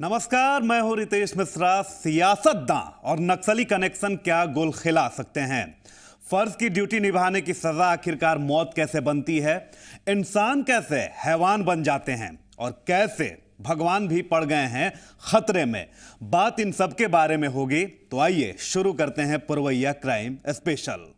नमस्कार, मैं हूं रितेश मिश्रा। सियासतदां और नक्सली कनेक्शन क्या गोल खिला सकते हैं? फर्ज की ड्यूटी निभाने की सजा आखिरकार मौत कैसे बनती है? इंसान कैसे हैवान बन जाते हैं और कैसे भगवान भी पड़ गए हैं खतरे में? बात इन सब के बारे में होगी, तो आइए शुरू करते हैं पुरवैया क्राइम स्पेशल।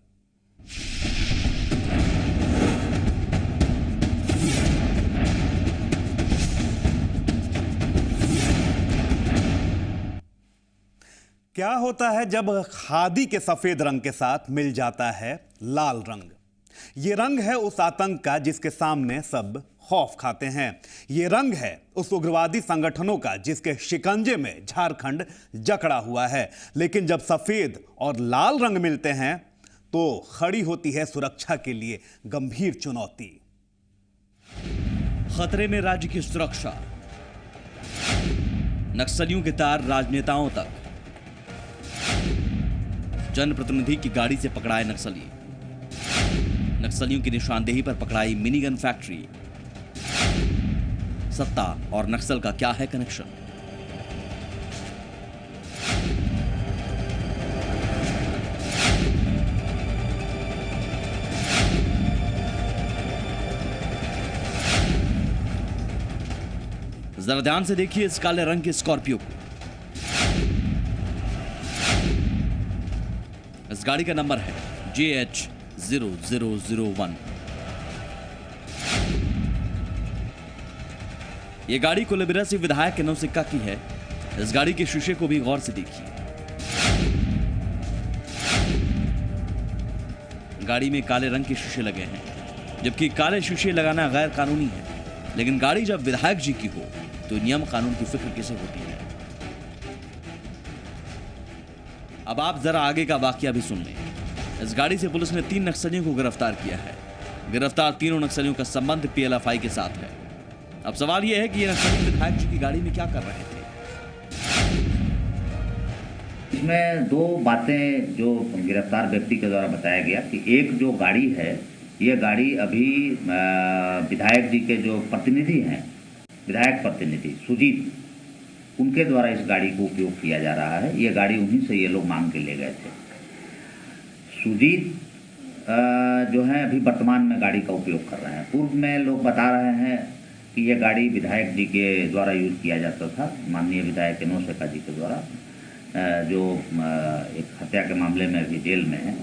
क्या होता है जब खादी के सफेद रंग के साथ मिल जाता है लाल रंग? ये रंग है उस आतंक का जिसके सामने सब खौफ खाते हैं। ये रंग है उस उग्रवादी संगठनों का जिसके शिकंजे में झारखंड जकड़ा हुआ है। लेकिन जब सफेद और लाल रंग मिलते हैं तो खड़ी होती है सुरक्षा के लिए गंभीर चुनौती। खतरे में राज्य की सुरक्षा, नक्सलियों के तार राजनेताओं तक, जनप्रतिनिधि की गाड़ी से पकड़ाए नक्सली, नक्सलियों की निशानदेही पर पकड़ाई मिनी गन फैक्ट्री। सत्ता और नक्सल का क्या है कनेक्शन? जरा ध्यान से देखिए इस काले रंग के स्कॉर्पियो को। इस गाड़ी का नंबर है JH0001। यह गाड़ी कोलेबिरसी विधायक के नौसिक्का की है। इस गाड़ी के शीशे को भी गौर से देखिए। गाड़ी में काले रंग के शीशे लगे हैं, जबकि काले शीशे लगाना गैर कानूनी है। लेकिन गाड़ी जब विधायक जी की हो तो नियम कानून की फिक्र कैसे होती है? अब आप जरा आगे का वाकया भी सुन लें। इस गाड़ी से पुलिस ने 3 नक्सलियों को गिरफ्तार किया है। गिरफ्तार तीनों नक्सलियों का संबंध PLFI के साथ है। अब सवाल यह है कि ये नक्सली विधायक जी की गाड़ी में क्या कर रहे थे? इसमें 2 बातें जो गिरफ्तार व्यक्ति के द्वारा बताया गया कि एक जो गाड़ी है, ये गाड़ी अभी विधायक जी के जो प्रतिनिधि हैं, विधायक प्रतिनिधि सुजीत, उनके द्वारा इस गाड़ी को उपयोग किया जा रहा है। ये गाड़ी उन्हीं से ये लोग मांग के ले गए थे। सुजीत जो है अभी वर्तमान में गाड़ी का उपयोग कर रहे हैं। पूर्व में लोग बता रहे हैं कि ये गाड़ी विधायक जी के द्वारा यूज किया जाता था, माननीय विधायक नौसिक्का जी के द्वारा, जो एक हत्या के मामले में अभी जेल में है।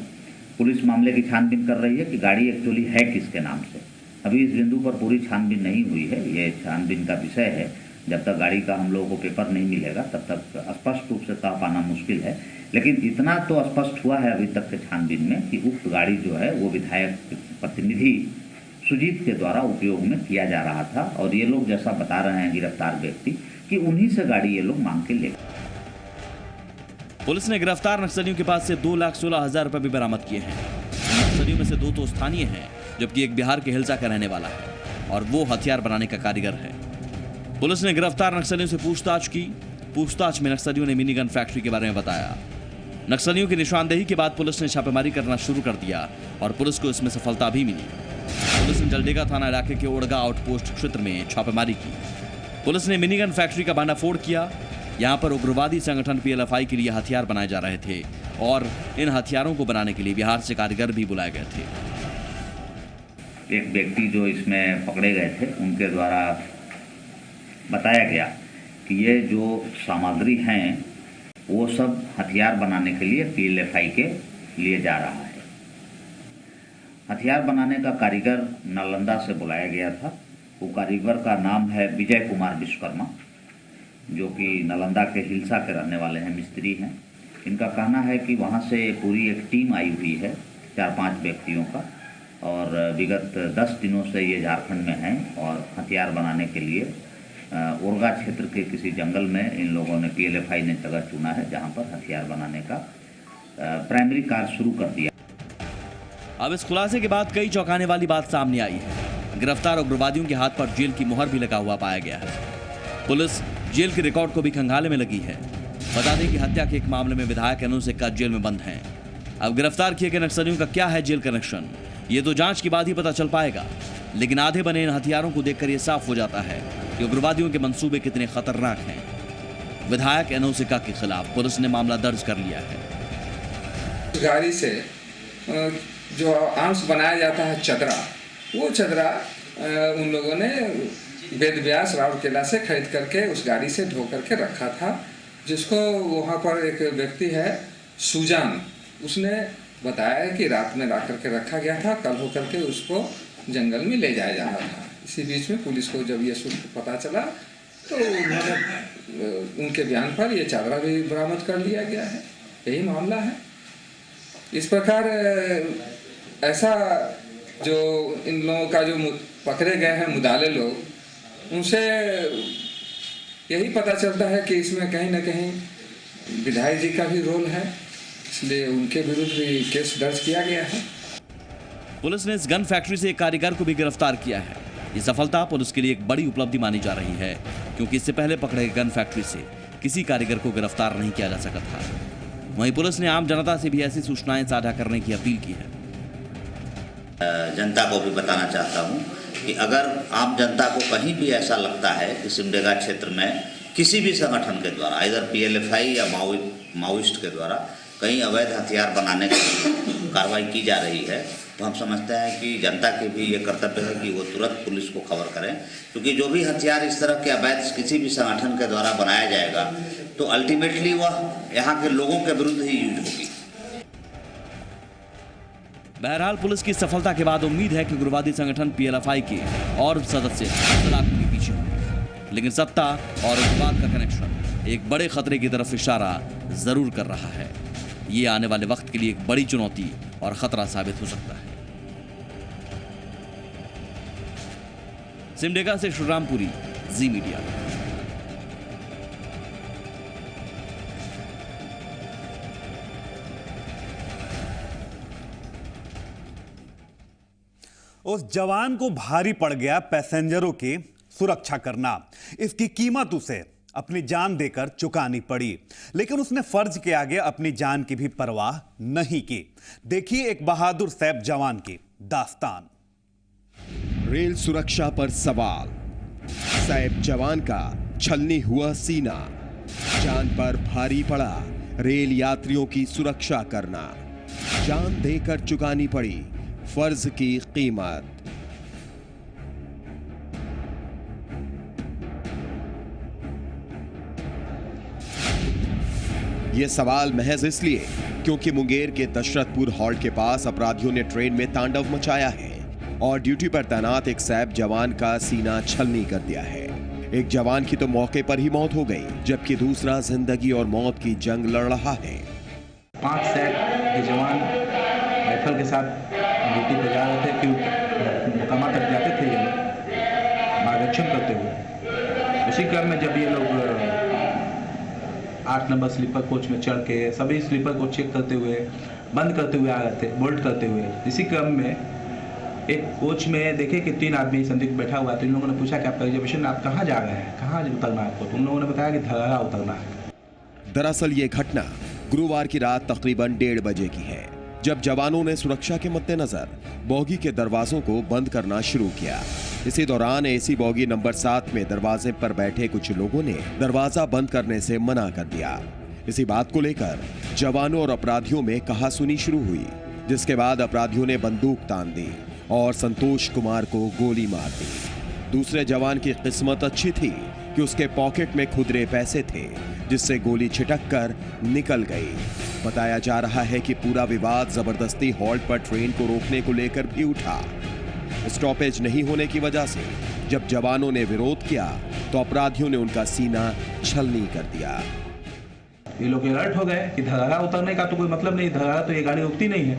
पुलिस मामले की छानबीन कर रही है कि गाड़ी एक्चुअली है किसके नाम से। अभी इस बिंदु पर पूरी छानबीन नहीं हुई है, ये छानबीन का विषय है। जब तक गाड़ी का हम लोगों को पेपर नहीं मिलेगा तब तक स्पष्ट रूप से कह पाना मुश्किल है। लेकिन इतना तो स्पष्ट हुआ है अभी तक के छानबीन में कि उक्त गाड़ी जो है वो विधायक प्रतिनिधि सुजीत के द्वारा उपयोग में किया जा रहा था। और ये लोग जैसा बता रहे हैं गिरफ्तार व्यक्ति कि उन्हीं से गाड़ी ये लोग मांग के ले गए। पुलिस ने गिरफ्तार नक्सलियों के पास से 2,16,000 रुपए भी बरामद किए हैं। नक्सलियों में से 2 तो स्थानीय हैं, जबकि एक बिहार के हिलसा का रहने वाला है और वो हथियार बनाने का कारीगर है। पुलिस ने गिरफ्तार नक्सलियों से पूछताछ की। पूछताछ में नक्सलियों ने मिनी गन फैक्ट्री के बारे में बताया। नक्सलियों की निशानदेही के बाद पुलिस ने छापेमारी करना शुरू कर दिया और पुलिस को इसमें सफलता भी मिली। पुलिस ने जलडेगा थाना इलाके के ओड़गा आउटपोस्ट क्षेत्र में छापेमारी की। पुलिस ने मिनी गन फैक्ट्री का भांडाफोड़ किया। यहाँ पर उग्रवादी संगठन PLFI के लिए हथियार बनाए जा रहे थे और इन हथियारों को बनाने के लिए बिहार से कारीगर भी बुलाए गए थे। एक व्यक्ति जो इसमें पकड़े गए थे उनके द्वारा बताया गया कि ये जो सामग्री हैं वो सब हथियार बनाने के लिए PLFI के लिए जा रहा है। हथियार बनाने का कारीगर नालंदा से बुलाया गया था। वो कारीगर का नाम है विजय कुमार विश्वकर्मा, जो कि नालंदा के हिलसा के रहने वाले हैं, मिस्त्री हैं। इनका कहना है कि वहाँ से पूरी एक टीम आई हुई है 4-5 व्यक्तियों का, और विगत 10 दिनों से ये झारखंड में हैं और हथियार बनाने के लिए ओरगा क्षेत्र के किसी जंगल में इन लोगों ने PLFI ने जगह चुना है जहां पर हथियार बनाने का प्राइमरी कार्य शुरू कर दिया। अब इस खुलासे के बाद कई चौंकाने वाली बात सामने आई है। गिरफ्तार उग्रवादियों के हाथ पर जेल की मुहर भी लगा हुआ पाया गया है। पुलिस जेल के रिकॉर्ड को भी खंगाले में लगी है। बता दें कि हत्या के एक मामले में विधायक नौसिक्का जेल में बंद हैं। अब गिरफ्तार किए गए नक्सलियों का क्या है जेल कनेक्शन, ये तो जांच के बाद ही पता चल पाएगा। लेकिन आधे बने इन हथियारों को देखकर यह साफ हो जाता है कि उग्रवादियों के मंसूबे कितने खतरनाक हैं। विधायक एनोसिका के खिलाफ पुलिस ने मामला दर्ज कर लिया है। गाड़ी से जो आर्म्स बनाया जाता है चदरा, वो चदरा उन लोगों ने वेद व्यास राउरकेला से खरीद करके उस गाड़ी से ढो करके रखा था, जिसको वहाँ पर एक व्यक्ति है सुजान, उसने बताया कि रात में ला करके रखा गया था, कल हो करके उसको जंगल में ले जाया जा रहा था। इसी बीच में पुलिस को जब ये सूत्र पता चला तो उन्होंने उनके बयान पर ये चादरा भी बरामद कर लिया गया है। यही मामला है। इस प्रकार ऐसा जो इन लोगों का जो पकड़े गए हैं मुदाले लोग, उनसे यही पता चलता है कि इसमें कहीं ना कहीं विधायक जी का भी रोल है, इसलिए उनके विरुद्ध भी केस दर्ज किया गया है। पुलिस ने इस गन फैक्ट्री से एक कारीगर को भी गिरफ्तार किया है। ये सफलता पुलिस के लिए एक बड़ी उपलब्धि मानी जा रही है, क्योंकि इससे पहले पकड़े गन फैक्ट्री से किसी कारीगर को गिरफ्तार नहीं किया जा सका था। वहीं पुलिस ने आम जनता से भी ऐसी सूचनाएं साझा करने की अपील की है। जनता को भी बताना चाहता हूं कि अगर आम जनता को कहीं भी ऐसा लगता है कि सिमडेगा क्षेत्र में किसी भी संगठन के द्वारा, इधर PLFI या माओइस्ट के द्वारा कहीं अवैध हथियार बनाने की कार्रवाई की जा रही है, तो हम समझते हैं कि जनता के भी ये कर्तव्य है कि वो तुरंत पुलिस को खबर करें, क्योंकि जो भी हथियार इस तरह के अवैध किसी भी संगठन के द्वारा बनाया जाएगा तो अल्टीमेटली वह यहाँ के लोगों के विरुद्ध ही यूज होगी। बहरहाल पुलिस की सफलता के बाद उम्मीद है कि उग्रवादी संगठन PLFI के और सदस्य सलाखों के पीछे होंगे, लेकिन सत्ता और उग्रवाद का कनेक्शन एक बड़े खतरे की तरफ इशारा जरूर कर रहा है। ये आने वाले वक्त के लिए एक बड़ी चुनौती और खतरा साबित हो सकता है। सिमडेगा से श्रीरामपुरी, जी मीडिया। उस जवान को भारी पड़ गया पैसेंजरों की सुरक्षा करना। इसकी कीमत उसे अपनी जान देकर चुकानी पड़ी, लेकिन उसने फर्ज के आगे अपनी जान की भी परवाह नहीं की। देखिए एक बहादुर सैप जवान की दास्तान। रेल सुरक्षा पर सवाल, सैप जवान का छलनी हुआ सीना, जान पर भारी पड़ा रेल यात्रियों की सुरक्षा करना, जान देकर चुकानी पड़ी फर्ज की कीमत। यह सवाल महज इसलिए क्योंकि मुंगेर के दशरथपुर हॉल्ट के पास अपराधियों ने ट्रेन में तांडव मचाया है और ड्यूटी पर तैनात एक सैप जवान का सीना छलनी कर दिया है। एक जवान की तो मौके पर ही मौत हो गई, जबकि दूसरा जिंदगी और मौत की जंग लड़ रहा है। 5 सैप के जवान राइफल के साथ ड्यूटी पर जा रहे थे कि मुकामा तक जाते थे ये लोग मार्गदर्शन करते हुए। उसी क्रम में जब ये लोग 8 नंबर स्लीपर कोच में चढ़ के सभी स्लीपर को चेक करते हुए, बंद करते हुए आ रहे थे, बोल्ट करते हुए। इसी क्रम में एक कोच में देखे कि 3 आदमी संदिग्ध बैठा हुआ, तो इन लोगों ने पूछा कि आपका रिजर्वेशन, आप कहाँ जा रहे हैं, कहाँ उतरना है आपको? तो उन लोगों ने बताया कि धरारा उतरना है। दरअसल ये घटना गुरुवार की रात तकरीबन 1:30 बजे की है, जब जवानों ने सुरक्षा के मद्देनजर बोगी के दरवाजों को बंद करना शुरू किया। इसी दौरान एसी बोगी नंबर 7 में दरवाजे पर बैठे कुछ लोगों ने दरवाजा बंद करने से मना कर दिया। इसी बात को लेकर जवानों और अपराधियों में कहासुनी शुरू हुई, जिसके बाद अपराधियों ने बंदूक तान दी और संतोष कुमार को गोली मार दी। दूसरे जवान की किस्मत अच्छी थी कि उसके पॉकेट में खुदरे पैसे थे, जिससे गोली छिटक कर निकल गई। बताया जा रहा है कि पूरा विवाद जबरदस्ती हॉल्ट पर ट्रेन को रोकने को लेकर भी उठा। स्टॉपेज नहीं होने की वजह से जब जवानों ने विरोध किया तो अपराधियों ने उनका सीना छलनी कर दिया। ये लोग अलर्ट हो गए कि धरारा उतरने का तो कोई मतलब नहीं, धरारा तो ये गाड़ी रुकती नहीं है।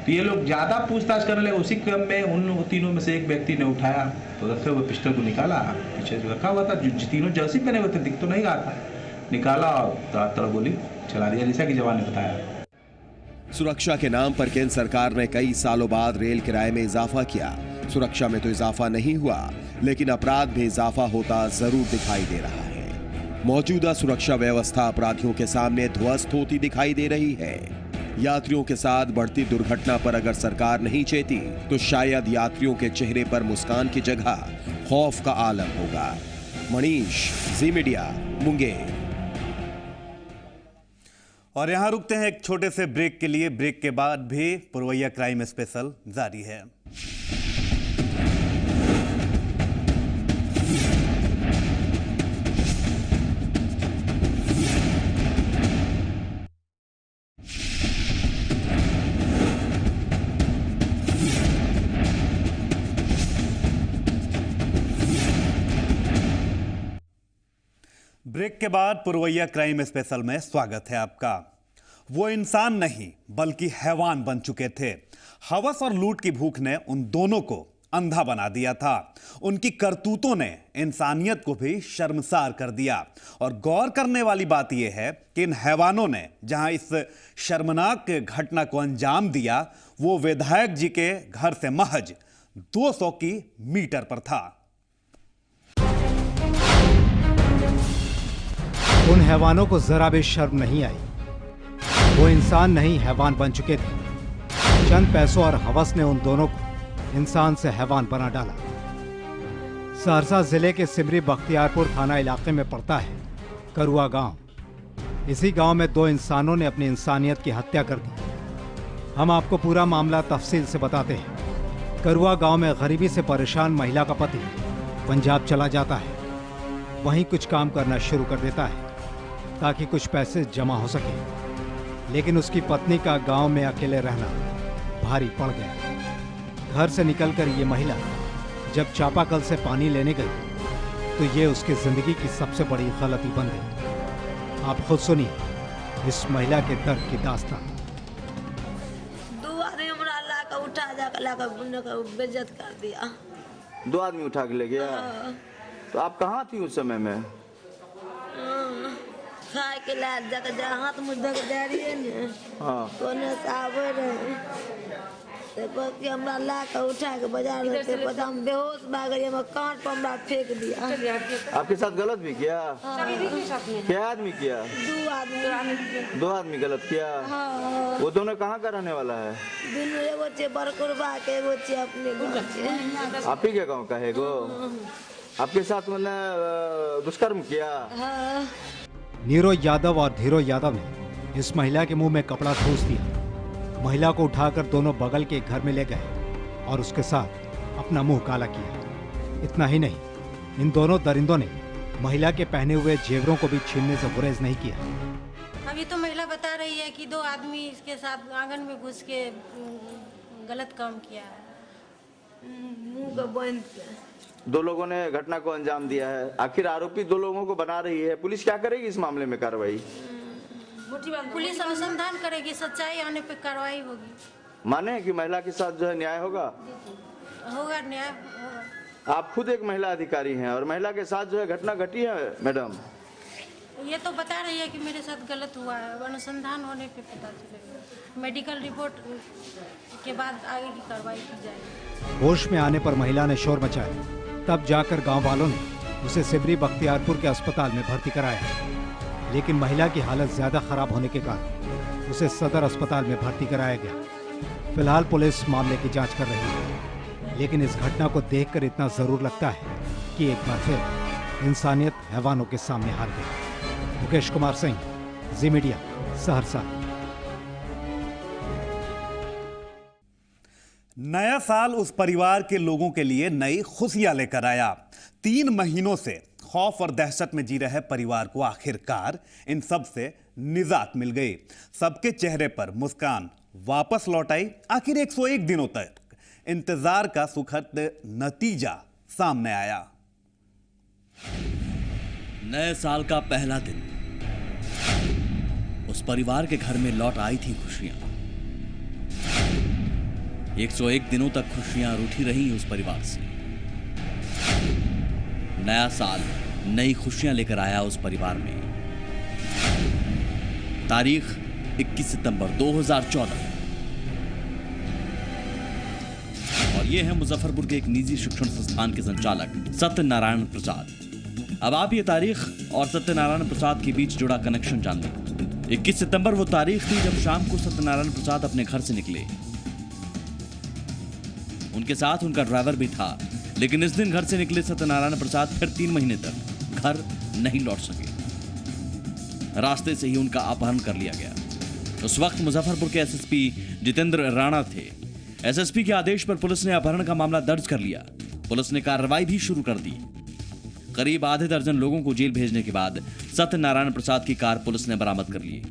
तो ये लोग ज्यादा पूछताछ करने लगे। उसी क्रम में उन तीनों में से एक व्यक्ति ने उठाया तो रखे हुए पिस्टल को निकाला, पीछे जो रखा हुआ था, जो तीनों जर्सी पहने हुए थे, दिख तो नहीं रहा था, निकाला और तड़ातड़ गोली चला दिया, जैसा कि जवान ने बताया। सुरक्षा के नाम पर केंद्र सरकार ने कई सालों बाद रेल किराए में इजाफा किया। सुरक्षा में तो इजाफा नहीं हुआ, लेकिन अपराध में इजाफा होता जरूर दिखाई दे रहा है। मौजूदा सुरक्षा व्यवस्था अपराधियों के सामने ध्वस्त होती दिखाई दे रही है। यात्रियों के साथ बढ़ती दुर्घटना पर अगर सरकार नहीं चेती तो शायद यात्रियों के चेहरे पर मुस्कान की जगह खौफ का आलम होगा। मनीष, जी मीडिया, मुंगेर। और यहाँ रुकते हैं एक छोटे से ब्रेक के लिए। ब्रेक के बाद भी पुरवैया क्राइम स्पेशल जारी है। ब्रेक के बाद पुरवैया क्राइम स्पेशल में स्वागत है आपका। वो इंसान नहीं बल्कि हैवान बन चुके थे। हवस और लूट की भूख ने उन दोनों को अंधा बना दिया था। उनकी करतूतों ने इंसानियत को भी शर्मसार कर दिया। और गौर करने वाली बात यह है कि इन हैवानों ने जहां इस शर्मनाक घटना को अंजाम दिया, वो विधायक जी के घर से महज 200 की मीटर पर था। उन हैवानों को जरा भी शर्म नहीं आई। वो इंसान नहीं हैवान बन चुके थे। चंद पैसों और हवस ने उन दोनों को इंसान से हैवान बना डाला। सहरसा जिले के सिमरी बख्तियारपुर थाना इलाके में पड़ता है करुआ गांव। इसी गांव में दो इंसानों ने अपनी इंसानियत की हत्या कर दी। हम आपको पूरा मामला तफसील से बताते हैं। करुआ गांव में गरीबी से परेशान महिला का पति पंजाब चला जाता है। वहीं कुछ काम करना शुरू कर देता है ताकि कुछ पैसे जमा हो सके। लेकिन उसकी पत्नी का गांव में अकेले रहना भारी पड़ गया। घर से निकलकर ये महिला जब चापाकल से पानी लेने गई तो ये उसकी जिंदगी की सबसे बड़ी गलती बन गई। आप खुद सुनिए इस महिला के दर्द की दास्तान। दो आदमी हमरा लाकर उठा जाकर लाकर बेइज्जत कर दिया। 2 आदमी उठा के ले गया। तो आप कहाँ थी उस समय में? खाए के लायक जाकर जा हाथ मुँह धो के जा रही है ने। हाँ। कोने से आवे रहे। तो बस कि हमरा लाकर उठा के बाजार से पता हम बेहोश भाग गई। हम कांट पर हमरा फेंक दिया। आपके साथ गलत भी किया? हाँ। क्या आदमी किया? 2 आदमी गलत किया। हाँ। वो दोनों कहाँ का रहने वाला है? दोनों एगो चे बरकुरबा के एगो चे अपने गाँव के। आप ही के गाँव का है गो? आपके साथ मैंने दुष्कर्म किया? हाँ। नीरज यादव और धीरो यादव ने इस महिला के मुंह में कपड़ा ठूस दिया। महिला को उठाकर दोनों बगल के घर में ले गए और उसके साथ अपना मुंह काला किया। इतना ही नहीं, इन दोनों दरिंदों ने महिला के पहने हुए जेवरों को भी छीनने से गुरेज नहीं किया। अभी तो महिला बता रही है कि 2 आदमी इसके साथ आंगन में घुस के गलत काम किया है। मुंह का बंद किया। 2 लोगों ने घटना को अंजाम दिया है। आखिर आरोपी 2 लोगों को बना रही है। पुलिस क्या करेगी इस मामले में कार्रवाई? पुलिस अनुसंधान करेगी, सच्चाई आने पे कार्रवाई होगी। माने कि महिला के साथ जो है न्याय होगा? होगा, न्याय होगा। आप खुद एक महिला अधिकारी हैं और महिला के साथ जो है घटना घटी है मैडम। ये तो बता रही है कि मेरे साथ गलत हुआ है। अनुसंधान होने पे पता चलेगा। मेडिकल रिपोर्ट के बाद आगे की कार्रवाई की जाएगी। होश में आने पर महिला ने शोर मचाया। तब जाकर गांव वालों ने उसे सिमरी बख्तियारपुर के अस्पताल में भर्ती कराया। लेकिन महिला की हालत ज्यादा खराब होने के कारण उसे सदर अस्पताल में भर्ती कराया गया। फिलहाल पुलिस मामले की जांच कर रही है। लेकिन इस घटना को देखकर इतना जरूर लगता है कि एक बार फिर इंसानियत हैवानों के सामने हार गई। मुकेश कुमार सिंह, जी मीडिया, सहरसा। नया साल उस परिवार के लोगों के लिए नई खुशियां लेकर आया। 3 महीनों से खौफ और दहशत में जी रहे परिवार को आखिरकार इन सब से निजात मिल गई। सबके चेहरे पर मुस्कान वापस लौट आई। आखिर 101 दिनों तक इंतजार का सुखद नतीजा सामने आया। नए साल का पहला दिन उस परिवार के घर में लौट आई थी खुशियां। 101 दिनों तक खुशियां रूठी रही उस परिवार से। नया साल नई खुशियां लेकर आया उस परिवार में। तारीख 21 सितंबर 2014 और ये है मुजफ्फरपुर के एक निजी शिक्षण संस्थान के संचालक सत्यनारायण प्रसाद। अब आप ये तारीख और सत्यनारायण प्रसाद के बीच जुड़ा कनेक्शन जान लें। 21 सितंबर वो तारीख थी जब शाम को सत्यनारायण प्रसाद अपने घर से निकले। उनके साथ उनका ड्राइवर भी था। लेकिन इस दिन घर से निकले सत्यनारायण प्रसाद फिर 3 महीने तक घर नहीं लौट सके। रास्ते से ही उनका अपहरण कर लिया गया। उस वक्त मुजफ्फरपुर के एसएसपी जितेंद्र राणा थे। एसएसपी के आदेश पर पुलिस ने अपहरण का मामला दर्ज कर लिया। पुलिस ने कार्रवाई भी शुरू कर दी। करीब आधे दर्जन लोगों को जेल भेजने के बाद सत्यनारायण प्रसाद की कार पुलिस ने बरामद कर ली,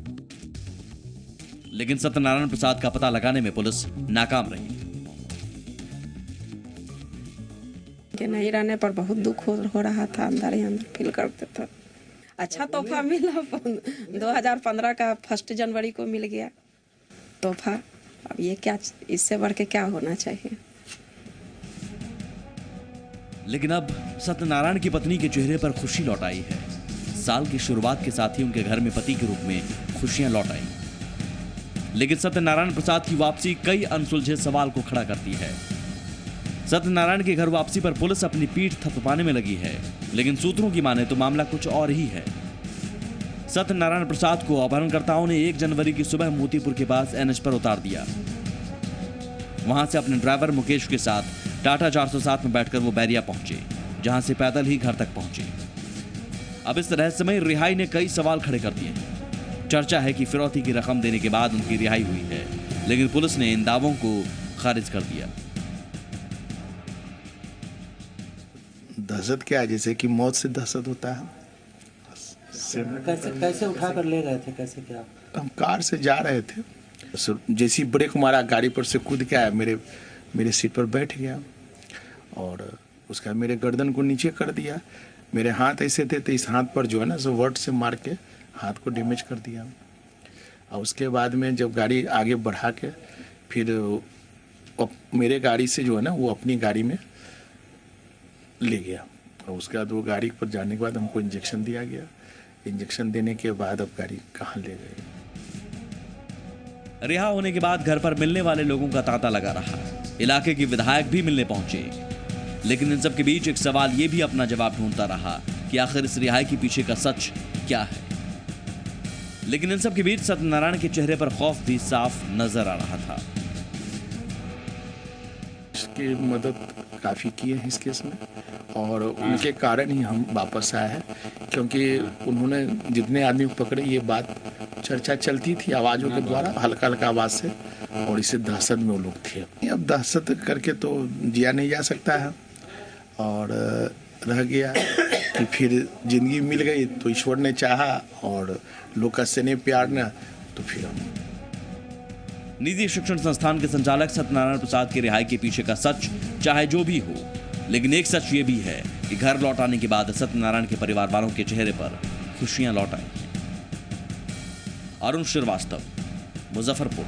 लेकिन सत्यनारायण प्रसाद का पता लगाने में पुलिस नाकाम रही। कि नहीं रहने पर बहुत दुख हो रहा था, अंदर ही अंदर फील करते थे। अच्छा तोहफा मिला 2015 का 1 जनवरी को मिल गया तोहफा। अब ये क्या, इससे बढ़ के क्या होना चाहिए। लेकिन अब सत्यनारायण की पत्नी के चेहरे पर खुशी लौट आई है। साल की शुरुआत के साथ ही उनके घर में पति के रूप में खुशियां लौट आई। लेकिन सत्यनारायण प्रसाद की वापसी कई अनसुलझे सवाल को खड़ा करती है। सत्यनारायण के घर वापसी पर पुलिस अपनी पीठ थपथपाने में लगी है, लेकिन सूत्रों की माने तो मामला कुछ और ही है। सत्यनारायण प्रसाद को अपहरणकर्ताओं ने 1 जनवरी की सुबह मोतीपुर के पास एनएच पर उतार दिया। वहां से अपने ड्राइवर मुकेश के साथ टाटा 407 में बैठकर वो बैरिया पहुंचे, जहां से पैदल ही घर तक पहुंचे। अब इस रहस्यमय रिहाई ने कई सवाल खड़े कर दिए हैं। चर्चा है कि फिरौती की रकम देने के बाद उनकी रिहाई हुई है, लेकिन पुलिस ने इन दावों को खारिज कर दिया। दहशत क्या है, जैसे कि मौत से दहशत होता है। कैसे उठा कर ले गए थे, कैसे क्या? हम कार से जा रहे थे, जैसी ब्रेक मारा गाड़ी पर से कूद के आया, मेरे सीट पर बैठ गया और उसका मेरे गर्दन को नीचे कर दिया। मेरे हाथ ऐसे थे तो इस हाथ पर जो है ना सो वर्ड से मार के हाथ को डैमेज कर दिया। और उसके बाद में जब गाड़ी आगे बढ़ा के फिर मेरे गाड़ी से जो है ना वो अपनी गाड़ी में ले गया। और उसके बाद वो गाड़ी पर जाने के बाद हमको इंजेक्शन दिया गया। इंजेक्शन देने के बाद अब गाड़ी कहाँ ले गए। रिहा होने के बाद घर पर मिलने वाले लोगों का तांता लगा रहा। इलाके के विधायक भी मिलने पहुंचे, लेकिन इन सब के बीच एक सवाल ये भी अपना जवाब ढूंढता रहा कि आखिर इस रिहाई के पीछे का सच क्या है। लेकिन इन सब के बीच सत्यनारायण के चेहरे पर खौफ भी साफ नजर आ रहा था। इसकी मदद काफ़ी की है इस केस में और उनके कारण ही हम वापस आए हैं, क्योंकि उन्होंने जितने आदमी को पकड़े ये बात चर्चा चलती थी आवाज़ों के द्वारा, हल्का हल्का आवाज़ से, और इसे दहशत में वो लोग थे। अब दहशत करके तो जिया नहीं जा सकता है और रह गया कि फिर जिंदगी मिल गई तो ईश्वर ने चाहा और लोग का स्नेह प्यार ने, तो फिर हम। निजी शिक्षण संस्थान के संचालक सत्यनारायण प्रसाद की रिहाई के पीछे का सच चाहे जो भी हो, लेकिन एक सच ये भी है कि घर लौट आने के बाद सत्यनारायण के परिवार वालों के चेहरे पर खुशियां लौट आई। अरुण श्रीवास्तव, मुजफ्फरपुर।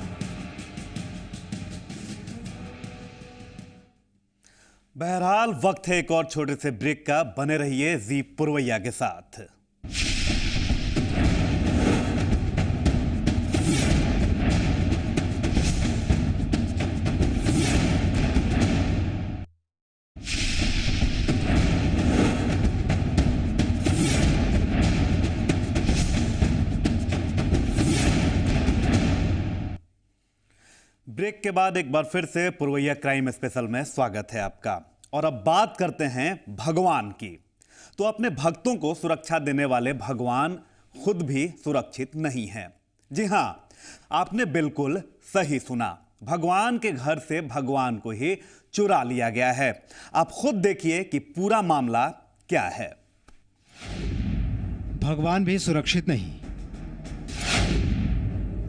बहरहाल वक्त है एक और छोटे से ब्रेक का। बने रहिए जी पुरवैया के साथ। ब्रेक के बाद एक बार फिर से पुरवैया क्राइम स्पेशल में स्वागत है आपका। और अब बात करते हैं भगवान की। तो अपने भक्तों को सुरक्षा देने वाले भगवान खुद भी सुरक्षित नहीं हैं। जी हां, आपने बिल्कुल सही सुना। भगवान के घर से भगवान को ही चुरा लिया गया है। आप खुद देखिए कि पूरा मामला क्या है। भगवान भी सुरक्षित नहीं।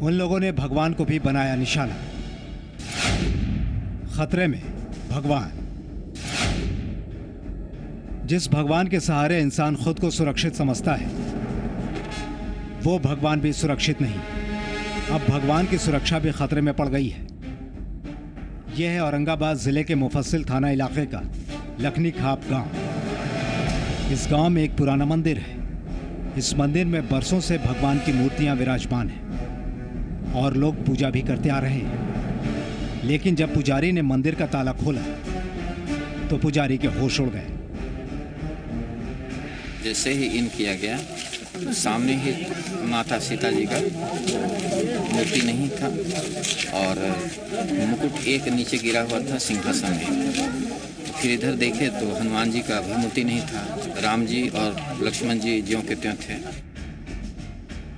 उन लोगों ने भगवान को भी बनाया निशाना। खतरे में भगवान। जिस भगवान के सहारे इंसान खुद को सुरक्षित समझता है, वो भगवान भी सुरक्षित नहीं। अब भगवान की सुरक्षा भी खतरे में पड़ गई है। यह है औरंगाबाद जिले के मुफस्सिल थाना इलाके का लखनी खाप गांव। इस गांव में एक पुराना मंदिर है। इस मंदिर में बरसों से भगवान की मूर्तियां विराजमान हैं और लोग पूजा भी करते आ रहे हैं। लेकिन जब पुजारी ने मंदिर का ताला खोला तो पुजारी के होश उड़ गए। जैसे ही इन किया गया तो सामने ही माता सीता जी का मूर्ति नहीं था और मुकुट एक नीचे गिरा हुआ था सिंहासन में। फिर इधर देखे तो हनुमान जी का भी मूर्ति नहीं था। राम जी और लक्ष्मण जी ज्यों के त्यों थे।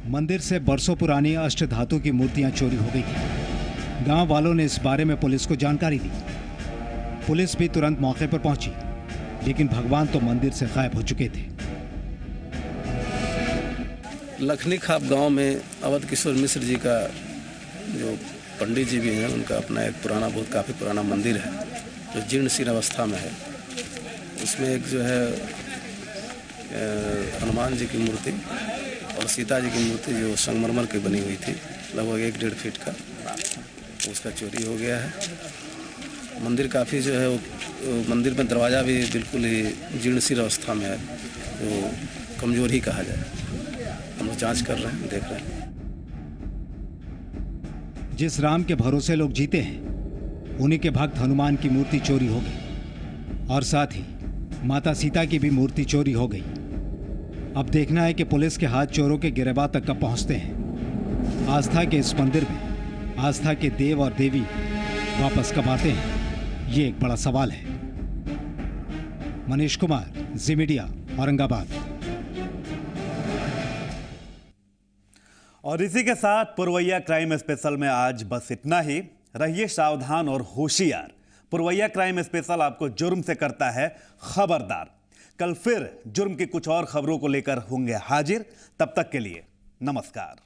मंदिर से बरसों पुरानी अष्टधातु की मूर्तियां चोरी हो गई थी। गांव वालों ने इस बारे में पुलिस को जानकारी दी। पुलिस भी तुरंत मौके पर पहुंची, लेकिन भगवान तो मंदिर से गायब हो चुके थे। लखनी खाप गांव में अवध किशोर मिश्र जी का जो पंडित जी भी हैं, उनका अपना एक पुराना, बहुत काफ़ी पुराना मंदिर है जो जीर्ण शीर्ण अवस्था में है। उसमें एक जो है हनुमान जी की मूर्ति और सीता जी की मूर्ति जो संगमरमर की बनी हुई थी, लगभग 1-1.5 फीट का, उसका चोरी हो गया है। मंदिर काफ़ी जो है वो मंदिर में दरवाज़ा भी बिल्कुल ही जीर्ण शीर्ण अवस्था में है, जो कमज़ोर ही कहा जाए। हम लोग जाँच कर रहे हैं, देख रहे हैं। जिस राम के भरोसे लोग जीते हैं, उन्हीं के भक्त हनुमान की मूर्ति चोरी हो गई और साथ ही माता सीता की भी मूर्ति चोरी हो गई। अब देखना है कि पुलिस के हाथ चोरों के गिरबान तक कब पहुंचते हैं। आस्था के इस मंदिर में आस्था के देव और देवी वापस कब आते हैं, ये एक बड़ा सवाल है। मनीष कुमार, जी मीडिया, औरंगाबाद। और इसी के साथ पुरवैया क्राइम स्पेशल में आज बस इतना ही। रहिए सावधान और होशियार। पुरवैया क्राइम स्पेशल आपको जुर्म से करता है खबरदार। कल फिर जुर्म की कुछ और खबरों को लेकर होंगे हाजिर। तब तक के लिए नमस्कार।